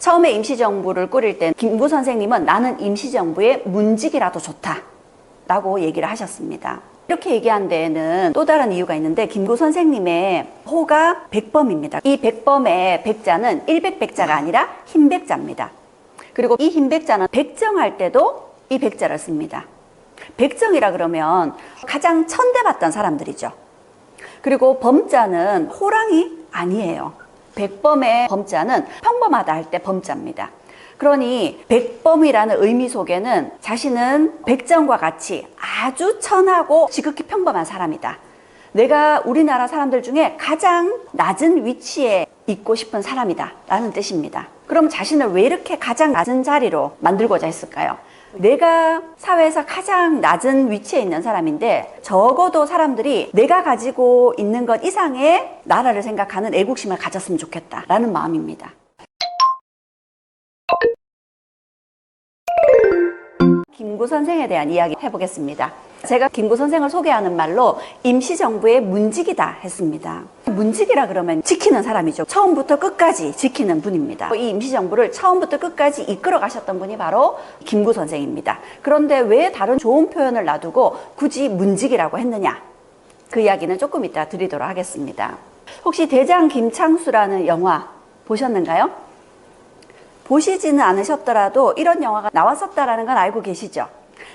처음에 임시정부를 꾸릴 때 김구 선생님은 나는 임시정부의 문직이라도 좋다 라고 얘기를 하셨습니다. 이렇게 얘기한 데에는 또 다른 이유가 있는데 김구 선생님의 호가 백범입니다. 이 백범의 백자는 일백백자가 아니라 흰백자입니다. 그리고 이 흰백자는 백정할 때도 이 백자를 씁니다. 백정이라 그러면 가장 천대받던 사람들이죠. 그리고 범자는 호랑이 아니에요. 백범의 범자는 평범하다 할 때 범자입니다. 그러니 백범이라는 의미 속에는 자신은 백정과 같이 아주 천하고 지극히 평범한 사람이다. 내가 우리나라 사람들 중에 가장 낮은 위치에 있고 싶은 사람이다 라는 뜻입니다. 그럼 자신을 왜 이렇게 가장 낮은 자리로 만들고자 했을까요? 내가 사회에서 가장 낮은 위치에 있는 사람인데 적어도 사람들이 내가 가지고 있는 것 이상의 나라를 생각하는 애국심을 가졌으면 좋겠다 라는 마음입니다. 김구 선생에 대한 이야기 해보겠습니다. 제가 김구 선생을 소개하는 말로 임시정부의 문직이다 했습니다. 문직이라 그러면 지키는 사람이죠. 처음부터 끝까지 지키는 분입니다. 이 임시정부를 처음부터 끝까지 이끌어 가셨던 분이 바로 김구 선생입니다. 그런데 왜 다른 좋은 표현을 놔두고 굳이 문직이라고 했느냐? 그 이야기는 조금 이따 드리도록 하겠습니다. 혹시 대장 김창수라는 영화 보셨는가요? 보시지는 않으셨더라도 이런 영화가 나왔었다는 건 알고 계시죠?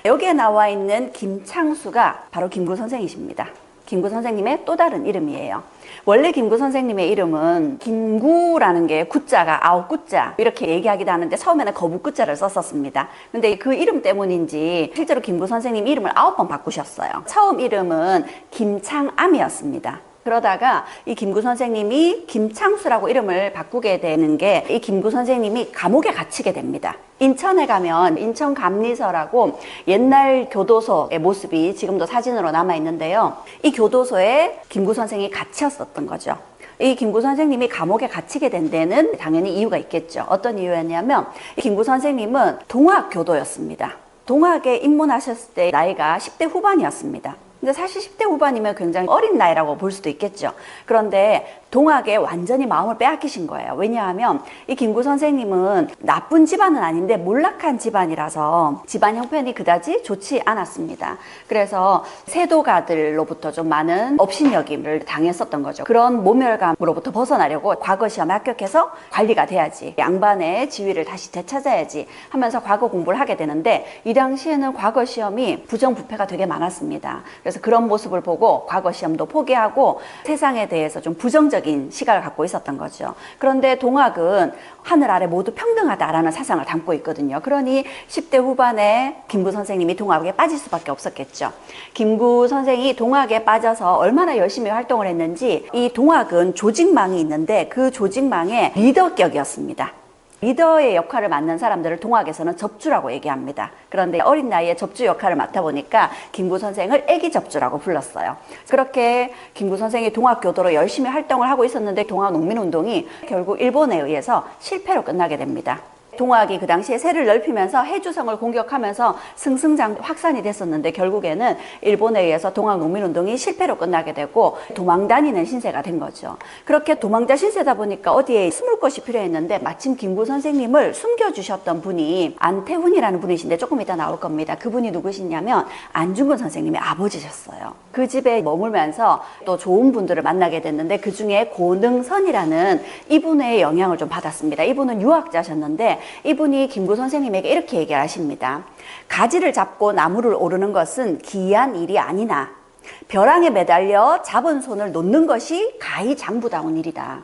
여기에 나와 있는 김창수가 바로 김구 선생이십니다. 김구 선생님의 또 다른 이름이에요. 원래 김구 선생님의 이름은 김구라는 게 구자가 아홉구자 이렇게 얘기하기도 하는데 처음에는 거북구자를 썼었습니다. 근데 그 이름 때문인지 실제로 김구 선생님 이름을 9번 바꾸셨어요. 처음 이름은 김창암이었습니다. 그러다가 이 김구 선생님이 김창수라고 이름을 바꾸게 되는 게 이 김구 선생님이 감옥에 갇히게 됩니다. 인천에 가면 인천감리서라고 옛날 교도소의 모습이 지금도 사진으로 남아 있는데요. 이 교도소에 김구 선생이 갇혔었던 거죠. 이 김구 선생님이 감옥에 갇히게 된 데는 당연히 이유가 있겠죠. 어떤 이유였냐면 김구 선생님은 동학교도였습니다. 동학에 입문하셨을 때 나이가 10대 후반이었습니다. 근데 사실 10대 후반이면 굉장히 어린 나이라고 볼 수도 있겠죠. 그런데 동학에 완전히 마음을 빼앗기신 거예요. 왜냐하면 이 김구 선생님은 나쁜 집안은 아닌데 몰락한 집안이라서 집안 형편이 그다지 좋지 않았습니다. 그래서 세도가들로부터 좀 많은 업신여김을 당했었던 거죠. 그런 모멸감으로부터 벗어나려고 과거 시험에 합격해서 관리가 돼야지, 양반의 지위를 다시 되찾아야지 하면서 과거 공부를 하게 되는데 이 당시에는 과거 시험이 부정부패가 되게 많았습니다. 그래서 그런 모습을 보고 과거 시험도 포기하고 세상에 대해서 좀 부정적인 시각을 갖고 있었던 거죠. 그런데 동학은 하늘 아래 모두 평등하다라는 사상을 담고 있거든요. 그러니 10대 후반에 김구 선생님이 동학에 빠질 수밖에 없었겠죠. 김구 선생이 동학에 빠져서 얼마나 열심히 활동을 했는지 이 동학은 조직망이 있는데 그 조직망의 리더격이었습니다. 리더의 역할을 맡는 사람들을 동학에서는 접주라고 얘기합니다. 그런데 어린 나이에 접주 역할을 맡아보니까 김구 선생을 애기 접주라고 불렀어요. 그렇게 김구 선생이 동학교도로 열심히 활동을 하고 있었는데 동학농민운동이 결국 일본에 의해서 실패로 끝나게 됩니다. 동학이 그 당시에 세를 넓히면서 해주성을 공격하면서 승승장 확산이 됐었는데 결국에는 일본에 의해서 동학농민운동이 실패로 끝나게 되고 도망다니는 신세가 된 거죠. 그렇게 도망자 신세다 보니까 어디에 숨을 곳이 필요했는데 마침 김구 선생님을 숨겨주셨던 분이 안태훈이라는 분이신데 조금 이따 나올 겁니다. 그분이 누구시냐면 안중근 선생님의 아버지셨어요. 그 집에 머물면서 또 좋은 분들을 만나게 됐는데 그 중에 고능선이라는 이분의 영향을 좀 받았습니다. 이분은 유학자셨는데 이분이 김구 선생님에게 이렇게 얘기를 하십니다. 가지를 잡고 나무를 오르는 것은 기이한 일이 아니나 벼랑에 매달려 잡은 손을 놓는 것이 가히 장부다운 일이다.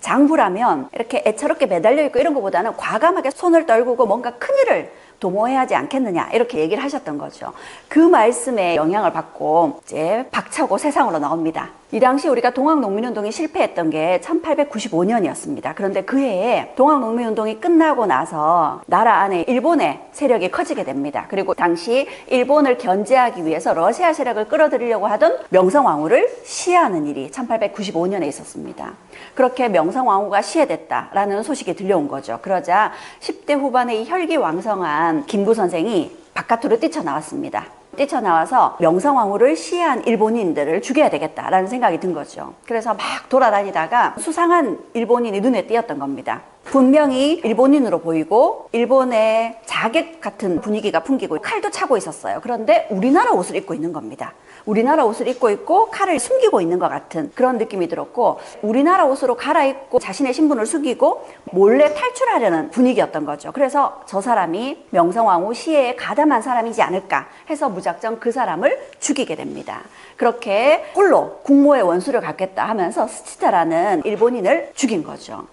장부라면 이렇게 애처롭게 매달려 있고 이런 것보다는 과감하게 손을 떨구고 뭔가 큰일을 도모해야 하지 않겠느냐 이렇게 얘기를 하셨던 거죠. 그 말씀에 영향을 받고 이제 박차고 세상으로 나옵니다. 이 당시 우리가 동학농민운동이 실패했던 게 1895년이었습니다. 그런데 그 해에 동학농민운동이 끝나고 나서 나라 안에 일본의 세력이 커지게 됩니다. 그리고 당시 일본을 견제하기 위해서 러시아 세력을 끌어들이려고 하던 명성황후를 시해하는 일이 1895년에 있었습니다. 그렇게 명성황후가 시해됐다라는 소식이 들려온 거죠. 그러자 10대 후반의 이 혈기왕성한 김구 선생이 바깥으로 뛰쳐나왔습니다. 뛰쳐나와서 명성황후를 시해한 일본인들을 죽여야 되겠다라는 생각이 든 거죠. 그래서 막 돌아다니다가 수상한 일본인이 눈에 띄었던 겁니다. 분명히 일본인으로 보이고 일본의 자객 같은 분위기가 풍기고 칼도 차고 있었어요. 그런데 우리나라 옷을 입고 있는 겁니다. 우리나라 옷을 입고 있고 칼을 숨기고 있는 것 같은 그런 느낌이 들었고, 우리나라 옷으로 갈아입고 자신의 신분을 숨기고 몰래 탈출하려는 분위기였던 거죠. 그래서 저 사람이 명성황후 시해에 가담한 사람이지 않을까 해서 무작정 그 사람을 죽이게 됩니다. 그렇게 홀로 국모의 원수를 갚겠다 하면서 스치타라는 일본인을 죽인 거죠.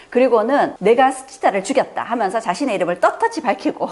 그리고는 내가 스치타를 죽였다 하면서 자신의 이름을 떳떳이 밝히고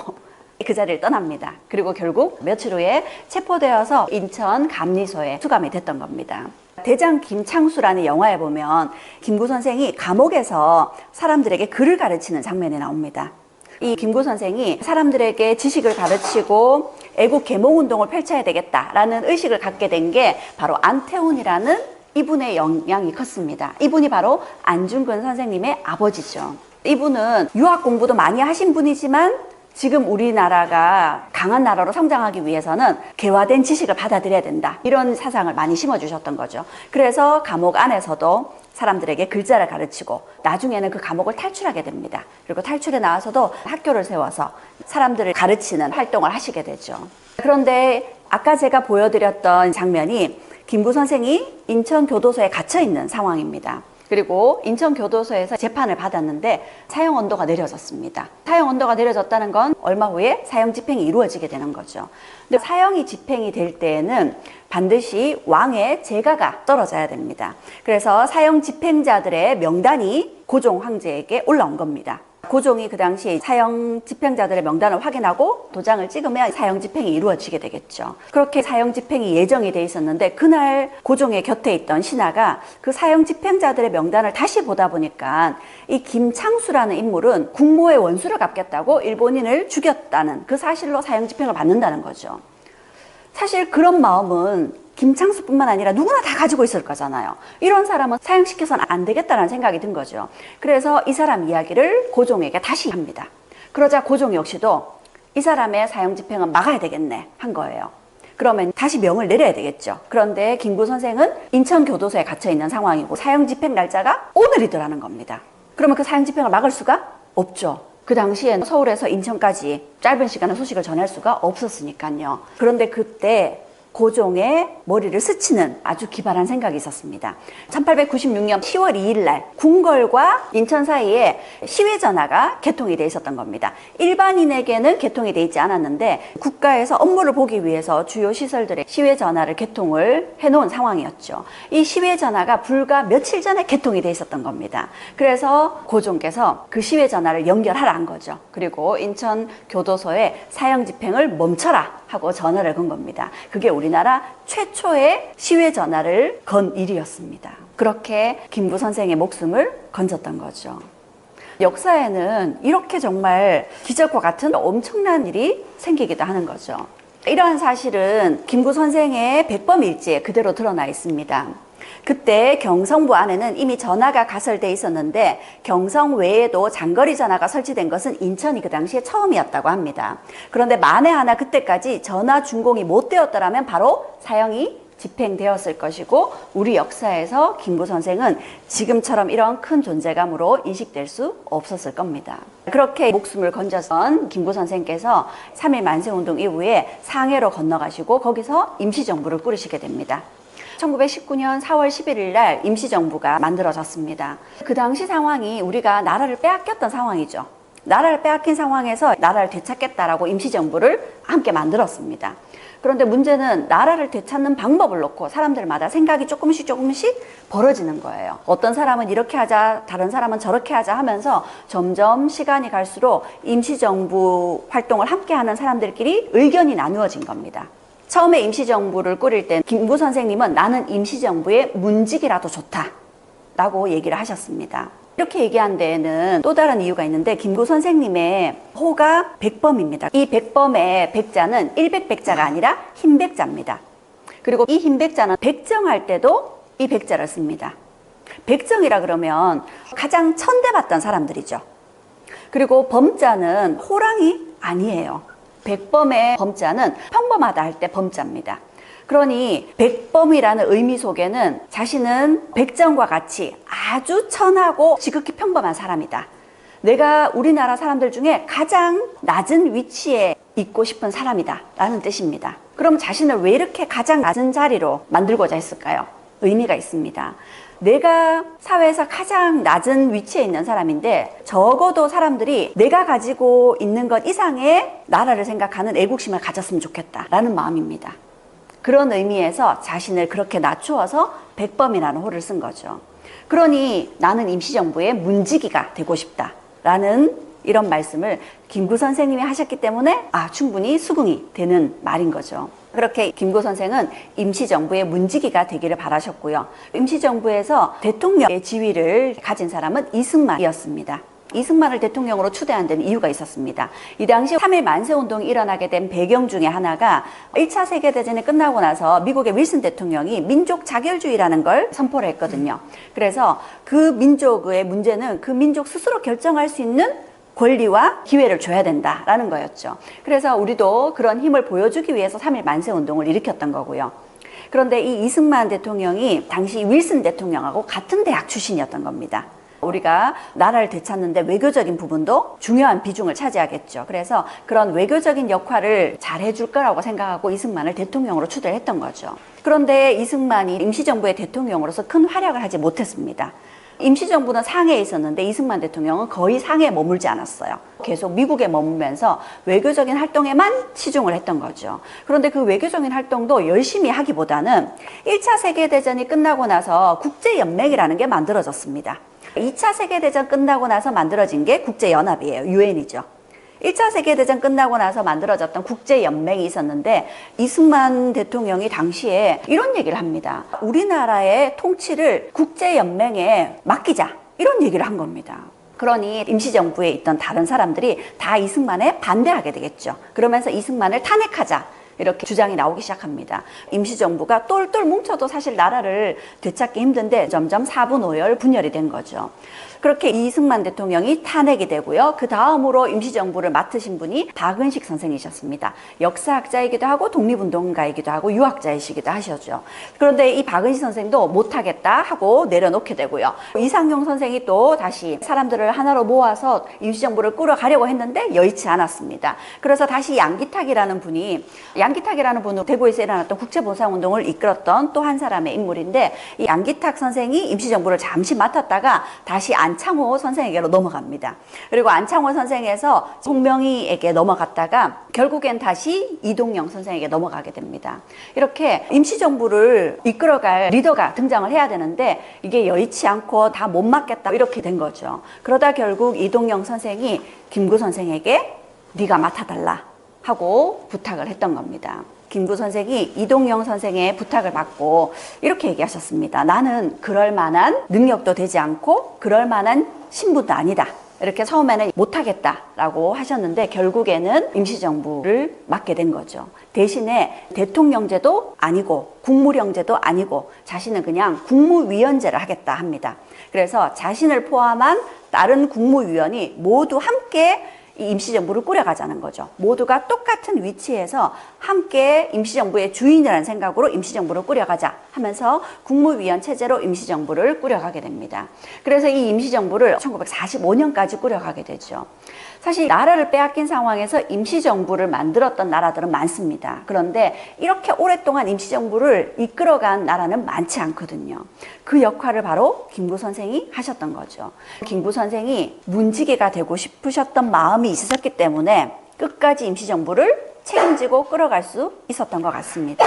그 자리를 떠납니다. 그리고 결국 며칠 후에 체포되어서 인천 감리소에 수감이 됐던 겁니다. 대장 김창수라는 영화에 보면 김구 선생이 감옥에서 사람들에게 글을 가르치는 장면이 나옵니다. 이 김구 선생이 사람들에게 지식을 가르치고 애국 계몽운동을 펼쳐야 되겠다라는 의식을 갖게 된 게 바로 안태훈이라는 이분의 영향이 컸습니다. 이분이 바로 안중근 선생님의 아버지죠. 이분은 유학 공부도 많이 하신 분이지만 지금 우리나라가 강한 나라로 성장하기 위해서는 개화된 지식을 받아들여야 된다, 이런 사상을 많이 심어주셨던 거죠. 그래서 감옥 안에서도 사람들에게 글자를 가르치고 나중에는 그 감옥을 탈출하게 됩니다. 그리고 탈출해 나와서도 학교를 세워서 사람들을 가르치는 활동을 하시게 되죠. 그런데 아까 제가 보여드렸던 장면이 김구 선생이 인천교도소에 갇혀있는 상황입니다. 그리고 인천교도소에서 재판을 받았는데 사형 언도가 내려졌습니다. 사형 언도가 내려졌다는 건 얼마 후에 사형 집행이 이루어지게 되는 거죠. 근데 사형이 집행이 될 때에는 반드시 왕의 재가가 떨어져야 됩니다. 그래서 사형 집행자들의 명단이 고종 황제에게 올라온 겁니다. 고종이 그 당시 사형 집행자들의 명단을 확인하고 도장을 찍으면 사형 집행이 이루어지게 되겠죠. 그렇게 사형 집행이 예정이 돼 있었는데 그날 고종의 곁에 있던 신하가 그 사형 집행자들의 명단을 다시 보다 보니까 이 김창수라는 인물은 국모의 원수를 갚겠다고 일본인을 죽였다는 그 사실로 사형 집행을 받는다는 거죠. 사실 그런 마음은 김창수뿐만 아니라 누구나 다 가지고 있을 거잖아요. 이런 사람은 사형시켜서는 안 되겠다는 생각이 든 거죠. 그래서 이 사람 이야기를 고종에게 다시 합니다. 그러자 고종 역시도 이 사람의 사형 집행은 막아야 되겠네 한 거예요. 그러면 다시 명을 내려야 되겠죠. 그런데 김구 선생은 인천교도소에 갇혀있는 상황이고 사형 집행 날짜가 오늘이더라는 겁니다. 그러면 그 사형 집행을 막을 수가 없죠. 그 당시엔 서울에서 인천까지 짧은 시간에 소식을 전할 수가 없었으니까요. 그런데 그때 고종의 머리를 스치는 아주 기발한 생각이 있었습니다. 1896년 10월 2일 날 궁궐과 인천 사이에 시외 전화가 개통이 돼 있었던 겁니다. 일반인에게는 개통이 돼 있지 않았는데 국가에서 업무를 보기 위해서 주요 시설들의 시외 전화를 개통을 해놓은 상황이었죠. 이 시외 전화가 불과 며칠 전에 개통이 돼 있었던 겁니다. 그래서 고종께서 그 시외 전화를 연결하라 한 거죠. 그리고 인천 교도소에 사형 집행을 멈춰라 하고 전화를 건 겁니다. 그게 우리나라 최초의 시외 전화를 건 일이었습니다. 그렇게 김구 선생의 목숨을 건졌던 거죠. 역사에는 이렇게 정말 기적과 같은 엄청난 일이 생기기도 하는 거죠. 이러한 사실은 김구 선생의 백범일지에 그대로 드러나 있습니다. 그때 경성부 안에는 이미 전화가 가설돼 있었는데 경성 외에도 장거리 전화가 설치된 것은 인천이 그 당시에 처음이었다고 합니다. 그런데 만에 하나 그때까지 전화 준공이 못 되었더라면 바로 사형이 집행되었을 것이고 우리 역사에서 김구 선생은 지금처럼 이런 큰 존재감으로 인식될 수 없었을 겁니다. 그렇게 목숨을 건져선 김구 선생께서 3.1 만세운동 이후에 상해로 건너가시고 거기서 임시정부를 꾸리시게 됩니다. 1919년 4월 11일 날 임시정부가 만들어졌습니다. 그 당시 상황이 우리가 나라를 빼앗겼던 상황이죠. 나라를 빼앗긴 상황에서 나라를 되찾겠다라고 임시정부를 함께 만들었습니다. 그런데 문제는 나라를 되찾는 방법을 놓고 사람들마다 생각이 조금씩 벌어지는 거예요. 어떤 사람은 이렇게 하자, 다른 사람은 저렇게 하자 하면서 점점 시간이 갈수록 임시정부 활동을 함께 하는 사람들끼리 의견이 나누어진 겁니다. 처음에 임시정부를 꾸릴 때 김구 선생님은 나는 임시정부의 문직이라도 좋다라고 얘기를 하셨습니다. 이렇게 얘기한 데에는 또 다른 이유가 있는데 김구 선생님의 호가 백범입니다. 이 백범의 백자는 일백백자가 아니라 흰백자입니다. 그리고 이 흰백자는 백정할 때도 이 백자를 씁니다. 백정이라 그러면 가장 천대받던 사람들이죠. 그리고 범자는 호랑이 아니에요. 백범의 범자는 평범하다 할 때 범자입니다. 그러니 백범이라는 의미 속에는 자신은 백정과 같이 아주 천하고 지극히 평범한 사람이다 내가 우리나라 사람들 중에 가장 낮은 위치에 있고 싶은 사람이다 라는 뜻입니다. 그럼 자신을 왜 이렇게 가장 낮은 자리로 만들고자 했을까요? 의미가 있습니다. 내가 사회에서 가장 낮은 위치에 있는 사람인데 적어도 사람들이 내가 가지고 있는 것 이상의 나라를 생각하는 애국심을 가졌으면 좋겠다라는 마음입니다. 그런 의미에서 자신을 그렇게 낮추어서 백범이라는 호를 쓴 거죠. 그러니 나는 임시정부의 문지기가 되고 싶다라는 이런 말씀을 김구 선생님이 하셨기 때문에 충분히 수긍이 되는 말인 거죠. 그렇게 김구 선생은 임시정부의 문지기가 되기를 바라셨고요. 임시정부에서 대통령의 지위를 가진 사람은 이승만이었습니다. 이승만을 대통령으로 추대한 데는 이유가 있었습니다. 이 당시 3.1 만세운동이 일어나게 된 배경 중에 하나가 1차 세계대전이 끝나고 나서 미국의 윌슨 대통령이 민족 자결주의라는 걸 선포를 했거든요. 그래서 그 민족의 문제는 그 민족 스스로 결정할 수 있는 권리와 기회를 줘야 된다라는 거였죠. 그래서 우리도 그런 힘을 보여주기 위해서 3.1 만세운동을 일으켰던 거고요. 그런데 이 이승만 대통령이 당시 윌슨 대통령하고 같은 대학 출신이었던 겁니다. 우리가 나라를 되찾는데 외교적인 부분도 중요한 비중을 차지하겠죠. 그래서 그런 외교적인 역할을 잘 해줄 거라고 생각하고 이승만을 대통령으로 추대를 했던 거죠. 그런데 이승만이 임시정부의 대통령으로서 큰 활약을 하지 못했습니다. 임시정부는 상해에 있었는데 이승만 대통령은 거의 상해에 머물지 않았어요. 계속 미국에 머물면서 외교적인 활동에만 치중을 했던 거죠. 그런데 그 외교적인 활동도 열심히 하기보다는 1차 세계대전이 끝나고 나서 국제연맹이라는 게 만들어졌습니다. 2차 세계대전 끝나고 나서 만들어진 게 국제연합이에요. 유엔이죠. 1차 세계대전 끝나고 나서 만들어졌던 국제연맹이 있었는데 이승만 대통령이 당시에 이런 얘기를 합니다. 우리나라의 통치를 국제연맹에 맡기자. 이런 얘기를 한 겁니다. 그러니 임시정부에 있던 다른 사람들이 다 이승만에 반대하게 되겠죠. 그러면서 이승만을 탄핵하자. 이렇게 주장이 나오기 시작합니다. 임시정부가 똘똘 뭉쳐도 사실 나라를 되찾기 힘든데 점점 사분오열 분열이 된 거죠. 그렇게 이승만 대통령이 탄핵이 되고요. 그 다음으로 임시정부를 맡으신 분이 박은식 선생이셨습니다. 역사학자이기도 하고 독립운동가이기도 하고 유학자이시기도 하셨죠. 그런데 이 박은식 선생도 못하겠다 하고 내려놓게 되고요. 이상용 선생이 또 다시 사람들을 하나로 모아서 임시정부를 꾸려가려고 했는데 여의치 않았습니다. 그래서 다시 양기탁이라는 분은 대구에서 일어났던 국제보상운동을 이끌었던 또 한 사람의 인물인데 이 양기탁 선생이 임시정부를 잠시 맡았다가 다시 안창호 선생에게로 넘어갑니다. 그리고 안창호 선생에서 송명희에게 넘어갔다가 결국엔 다시 이동영 선생에게 넘어가게 됩니다. 이렇게 임시정부를 이끌어갈 리더가 등장을 해야 되는데 이게 여의치 않고 다 못 맡겠다 이렇게 된 거죠. 그러다 결국 이동영 선생이 김구 선생에게 네가 맡아달라 하고 부탁을 했던 겁니다. 김구 선생이 이동영 선생의 부탁을 받고 이렇게 얘기하셨습니다. 나는 그럴 만한 능력도 되지 않고 그럴 만한 신분도 아니다. 이렇게 처음에는 못하겠다라고 하셨는데 결국에는 임시정부를 맡게 된 거죠. 대신에 대통령제도 아니고 국무령제도 아니고 자신은 그냥 국무위원제를 하겠다 합니다. 그래서 자신을 포함한 다른 국무위원이 모두 함께 이 임시정부를 꾸려가자는 거죠. 모두가 똑같은 위치에서 함께 임시정부의 주인이라는 생각으로 임시정부를 꾸려가자 하면서 국무위원 체제로 임시정부를 꾸려가게 됩니다. 그래서 이 임시정부를 1945년까지 꾸려가게 되죠. 사실 나라를 빼앗긴 상황에서 임시정부를 만들었던 나라들은 많습니다. 그런데 이렇게 오랫동안 임시정부를 이끌어간 나라는 많지 않거든요. 그 역할을 바로 김구 선생이 하셨던 거죠. 김구 선생이 문지기가 되고 싶으셨던 마음이 있으셨기 때문에 끝까지 임시정부를 책임지고 끌어갈 수 있었던 것 같습니다.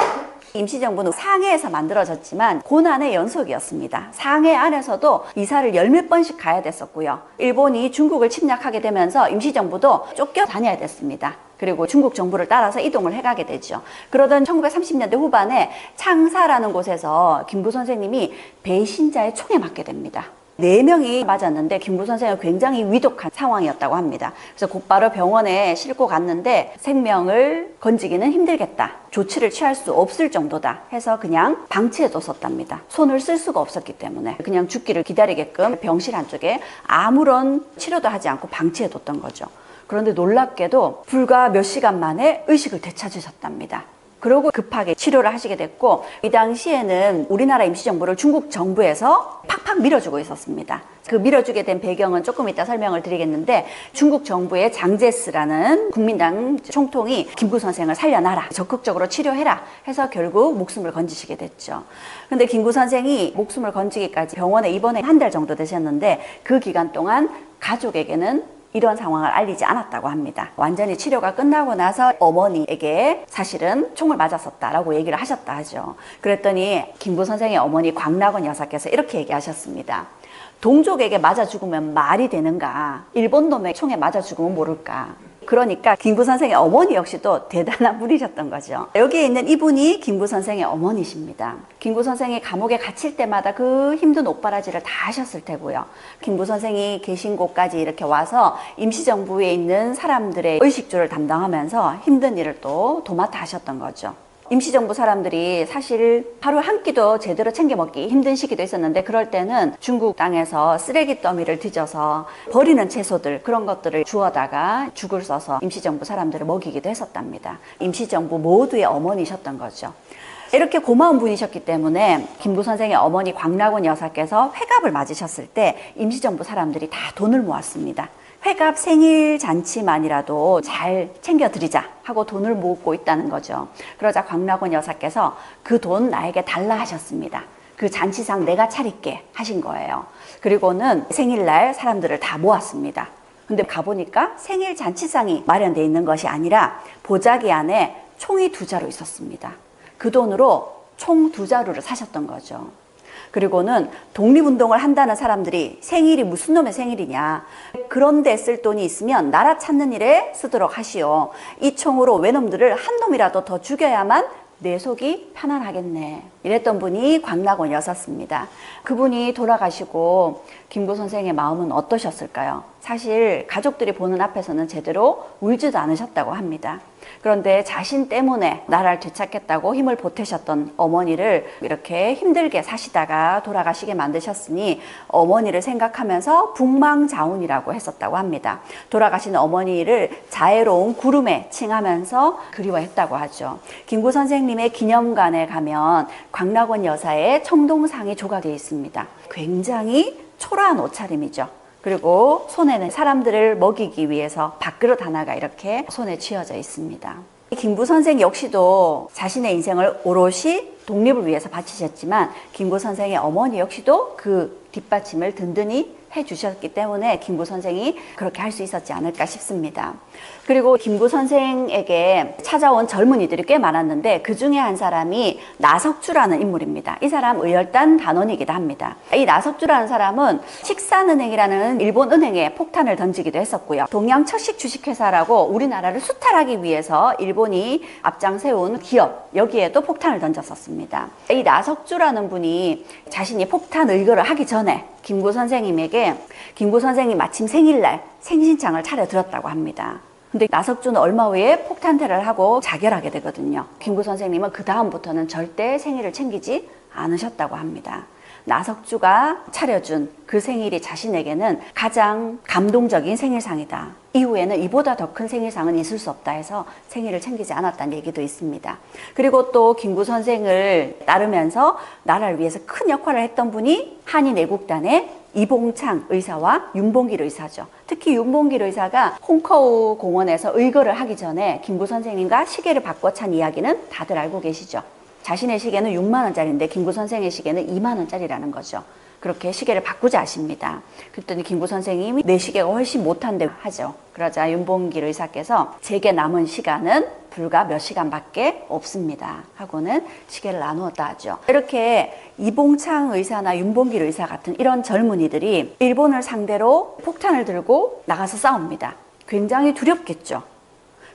임시정부는 상해에서 만들어졌지만 고난의 연속이었습니다. 상해 안에서도 이사를 10몇 번씩 가야 됐었고요. 일본이 중국을 침략하게 되면서 임시정부도 쫓겨 다녀야 됐습니다. 그리고 중국 정부를 따라서 이동을 해가게 되죠. 그러던 1930년대 후반에 창사라는 곳에서 김구 선생님이 배신자의 총에 맞게 됩니다. 4명이 맞았는데 김구 선생은 굉장히 위독한 상황이었다고 합니다. 그래서 곧바로 병원에 싣고 갔는데 생명을 건지기는 힘들겠다. 조치를 취할 수 없을 정도다 해서 그냥 방치해뒀었답니다. 손을 쓸 수가 없었기 때문에 그냥 죽기를 기다리게끔 병실 한쪽에 아무런 치료도 하지 않고 방치해뒀던 거죠. 그런데 놀랍게도 불과 몇 시간 만에 의식을 되찾으셨답니다. 그러고 급하게 치료를 하시게 됐고, 이 당시에는 우리나라 임시정부를 중국 정부에서 팍팍 밀어주고 있었습니다. 그 밀어주게 된 배경은 조금 이따 설명을 드리겠는데, 중국 정부의 장제스라는 국민당 총통이 김구 선생을 살려놔라, 적극적으로 치료해라 해서 결국 목숨을 건지시게 됐죠. 근데 김구 선생이 목숨을 건지기까지 병원에 입원해 한 달 정도 되셨는데, 그 기간 동안 가족에게는 이런 상황을 알리지 않았다고 합니다. 완전히 치료가 끝나고 나서 어머니에게 사실은 총을 맞았었다라고 얘기를 하셨다 하죠. 그랬더니 김구 선생의 어머니 광락원 여사께서 이렇게 얘기하셨습니다. 동족에게 맞아 죽으면 말이 되는가? 일본 놈의 총에 맞아 죽으면 모를까? 그러니까 김구 선생의 어머니 역시도 대단한 분이셨던 거죠. 여기에 있는 이분이 김구 선생의 어머니십니다. 김구 선생이 감옥에 갇힐 때마다 그 힘든 옥바라지를 다 하셨을 테고요. 김구 선생이 계신 곳까지 이렇게 와서 임시정부에 있는 사람들의 의식주를 담당하면서 힘든 일을 또 도맡아 하셨던 거죠. 임시정부 사람들이 사실 하루 한 끼도 제대로 챙겨 먹기 힘든 시기도 있었는데, 그럴 때는 중국 땅에서 쓰레기 더미를 뒤져서 버리는 채소들, 그런 것들을 주워다가 죽을 써서 임시정부 사람들을 먹이기도 했었답니다. 임시정부 모두의 어머니셨던 거죠. 이렇게 고마운 분이셨기 때문에 김구 선생의 어머니 광락원 여사께서 회갑을 맞으셨을 때 임시정부 사람들이 다 돈을 모았습니다. 회갑 생일 잔치만이라도 잘 챙겨드리자 하고 돈을 모으고 있다는 거죠. 그러자 광락원 여사께서 그 돈 나에게 달라 하셨습니다. 그 잔치상 내가 차릴게 하신 거예요. 그리고는 생일날 사람들을 다 모았습니다. 근데 가보니까 생일 잔치상이 마련되어 있는 것이 아니라 보자기 안에 총이 2자루 있었습니다. 그 돈으로 총 2자루를 사셨던 거죠. 그리고는 독립운동을 한다는 사람들이 생일이 무슨 놈의 생일이냐, 그런데 쓸 돈이 있으면 나라 찾는 일에 쓰도록 하시오. 이 총으로 외놈들을 한 놈이라도 더 죽여야만 내 속이 편안하겠네. 이랬던 분이 광락원 여사입니다. 그분이 돌아가시고 김구 선생의 마음은 어떠셨을까요? 사실 가족들이 보는 앞에서는 제대로 울지도 않으셨다고 합니다. 그런데 자신 때문에 나라를 되찾겠다고 힘을 보태셨던 어머니를 이렇게 힘들게 사시다가 돌아가시게 만드셨으니 어머니를 생각하면서 북망자운이라고 했었다고 합니다. 돌아가신 어머니를 자애로운 구름에 칭하면서 그리워했다고 하죠. 김구 선생님의 기념관에 가면 광락원 여사의 청동상이 조각되어 있습니다. 굉장히 초라한 옷차림이죠. 그리고 손에는 사람들을 먹이기 위해서 밥그릇 하나가 이렇게 손에 쥐어져 있습니다. 김구 선생 역시도 자신의 인생을 오롯이 독립을 위해서 바치셨지만, 김구 선생의 어머니 역시도 그 뒷받침을 든든히 해주셨기 때문에 김구 선생이 그렇게 할 수 있었지 않을까 싶습니다. 그리고 김구 선생에게 찾아온 젊은이들이 꽤 많았는데, 그 중에 한 사람이 나석주라는 인물입니다. 이 사람 의열단 단원이기도 합니다. 이 나석주라는 사람은 식산은행이라는 일본 은행에 폭탄을 던지기도 했었고요. 동양철식 주식회사라고 우리나라를 수탈하기 위해서 일본이 앞장 세운 기업, 여기에도 폭탄을 던졌었습니다. 이 나석주라는 분이 자신이 폭탄 의거를 하기 전에 김구 선생님에게 김구 선생이 마침 생일날 생신창을 차려드렸다고 합니다. 근데 나석주는 얼마 후에 폭탄테러를 하고 자결하게 되거든요. 김구 선생님은 그 다음부터는 절대 생일을 챙기지 않으셨다고 합니다. 나석주가 차려준 그 생일이 자신에게는 가장 감동적인 생일상이다. 이후에는 이보다 더 큰 생일상은 있을 수 없다 해서 생일을 챙기지 않았다는 얘기도 있습니다. 그리고 또 김구 선생을 따르면서 나라를 위해서 큰 역할을 했던 분이 한인애국단의 이봉창 의사와 윤봉길 의사죠. 특히 윤봉길 의사가 홍커우 공원에서 의거를 하기 전에 김구 선생님과 시계를 바꿔 찬 이야기는 다들 알고 계시죠. 자신의 시계는 6만 원짜리인데 김구 선생의 시계는 2만 원짜리라는 거죠. 그렇게 시계를 바꾸자 하십니다. 그랬더니 김구 선생님이 내 시계가 훨씬 못한데 하죠. 그러자 윤봉길 의사께서 제게 남은 시간은 불과 몇 시간밖에 없습니다 하고는 시계를 나누었다 하죠. 이렇게 이봉창 의사나 윤봉길 의사 같은 이런 젊은이들이 일본을 상대로 폭탄을 들고 나가서 싸웁니다. 굉장히 두렵겠죠.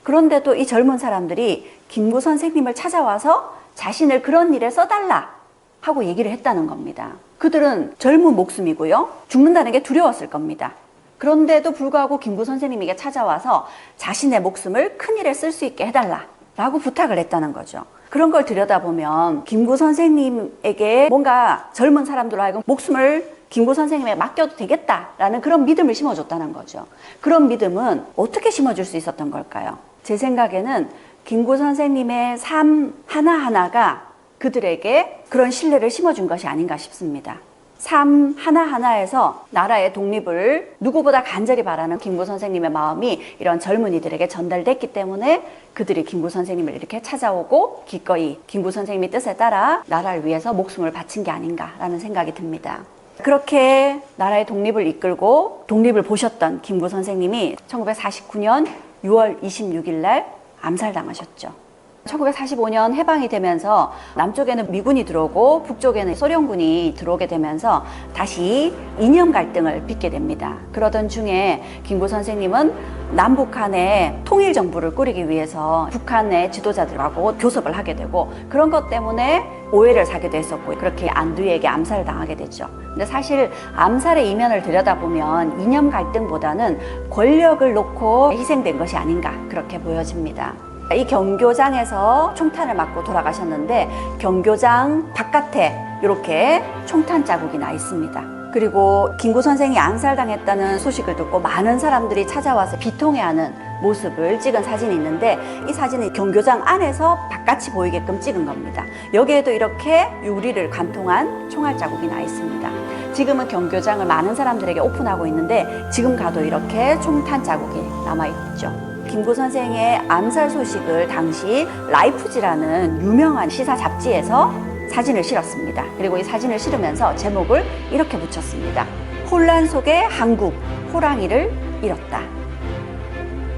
그런데도 이 젊은 사람들이 김구 선생님을 찾아와서 자신을 그런 일에 써달라 하고 얘기를 했다는 겁니다. 그들은 젊은 목숨이고요. 죽는다는 게 두려웠을 겁니다. 그런데도 불구하고 김구 선생님에게 찾아와서 자신의 목숨을 큰일에 쓸 수 있게 해달라 라고 부탁을 했다는 거죠. 그런 걸 들여다보면 김구 선생님에게 뭔가 젊은 사람들로 하여금 목숨을 김구 선생님에 맡겨도 되겠다라는 그런 믿음을 심어줬다는 거죠. 그런 믿음은 어떻게 심어줄 수 있었던 걸까요? 제 생각에는 김구 선생님의 삶 하나하나가 그들에게 그런 신뢰를 심어준 것이 아닌가 싶습니다. 삶 하나하나에서 나라의 독립을 누구보다 간절히 바라는 김구 선생님의 마음이 이런 젊은이들에게 전달됐기 때문에 그들이 김구 선생님을 이렇게 찾아오고 기꺼이 김구 선생님의 뜻에 따라 나라를 위해서 목숨을 바친 게 아닌가라는 생각이 듭니다. 그렇게 나라의 독립을 이끌고 독립을 보셨던 김구 선생님이 1949년 6월 26일 날 암살당하셨죠. 1945년 해방이 되면서 남쪽에는 미군이 들어오고 북쪽에는 소련군이 들어오게 되면서 다시 이념 갈등을 빚게 됩니다. 그러던 중에 김구 선생님은 남북한의 통일 정부를 꾸리기 위해서 북한의 지도자들하고 교섭을 하게 되고 그런 것 때문에 오해를 사기도 했었고 그렇게 안두희에게 암살을 당하게 됐죠. 근데 사실 암살의 이면을 들여다보면 이념 갈등보다는 권력을 놓고 희생된 것이 아닌가 그렇게 보여집니다. 이 경교장에서 총탄을 맞고 돌아가셨는데 경교장 바깥에 이렇게 총탄 자국이 나 있습니다. 그리고 김구 선생이 암살당했다는 소식을 듣고 많은 사람들이 찾아와서 비통해하는 모습을 찍은 사진이 있는데 이 사진은 경교장 안에서 바깥이 보이게끔 찍은 겁니다. 여기에도 이렇게 유리를 관통한 총알 자국이 나 있습니다. 지금은 경교장을 많은 사람들에게 오픈하고 있는데 지금 가도 이렇게 총탄 자국이 남아있죠. 김구 선생의 암살 소식을 당시 라이프지라는 유명한 시사 잡지에서 사진을 실었습니다. 그리고 이 사진을 실으면서 제목을 이렇게 붙였습니다. 혼란 속에 한국 호랑이를 잃었다.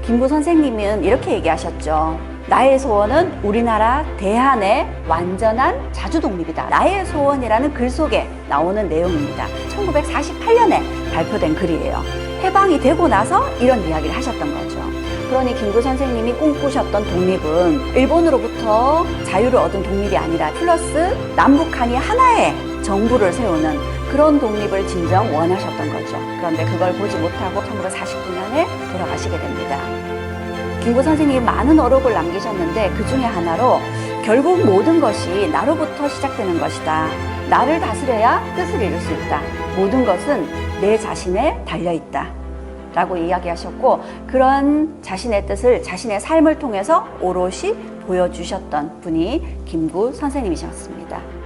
김구 선생님은 이렇게 얘기하셨죠. 나의 소원은 우리나라 대한의 완전한 자주 독립이다. 나의 소원이라는 글 속에 나오는 내용입니다. 1948년에 발표된 글이에요. 해방이 되고 나서 이런 이야기를 하셨던 거죠. 그러니 김구 선생님이 꿈꾸셨던 독립은 일본으로부터 자유를 얻은 독립이 아니라 플러스 남북한이 하나의 정부를 세우는 그런 독립을 진정 원하셨던 거죠. 그런데 그걸 보지 못하고 1949년에 돌아가시게 됩니다. 김구 선생님이 많은 어록을 남기셨는데 그 중에 하나로 결국 모든 것이 나로부터 시작되는 것이다. 나를 다스려야 뜻을 이룰 수 있다. 모든 것은 내 자신에 달려있다. 라고 이야기하셨고 그런 자신의 뜻을 자신의 삶을 통해서 오롯이 보여주셨던 분이 김구 선생님이셨습니다.